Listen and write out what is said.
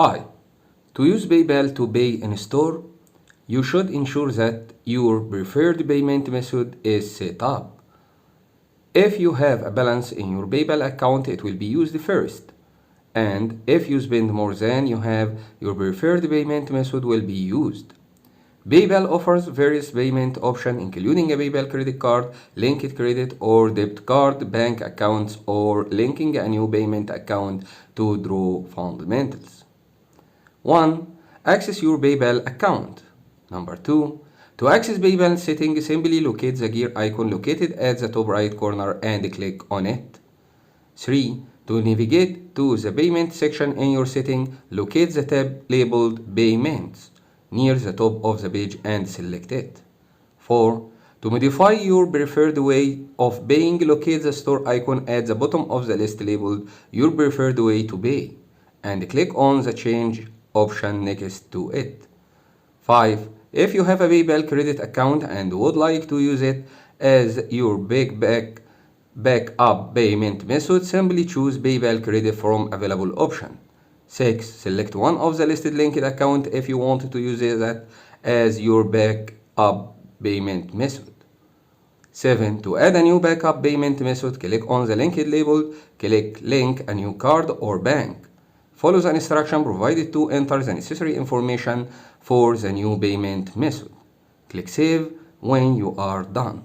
Hi. To use PayPal to pay in store, you should ensure that your preferred payment method is set up. If you have a balance in your PayPal account, it will be used first. And if you spend more than you have, your preferred payment method will be used. PayPal offers various payment options including a PayPal credit card, linked credit or debit card, bank accounts, or linking a new payment account to draw fundamentals. 1. Access your PayPal account. Number 2. To access PayPal settings, simply locate the gear icon located at the top right corner and click on it. 3. To navigate to the payment section in your setting, locate the tab labeled Payments near the top of the page and select it. 4. To modify your preferred way of paying, locate the store icon at the bottom of the list labeled Your Preferred Way to Pay and click on the Change option next to it. 5. If you have a PayPal credit account and would like to use it as your backup payment method, simply choose PayPal credit from available option. 6. Select one of the listed linked account if you want to use that as your backup payment method. 7. To add a new backup payment method, click on the linked label, click Link a new card or bank. Follow the instruction provided to enter the necessary information for the new payment method. Click Save when you are done.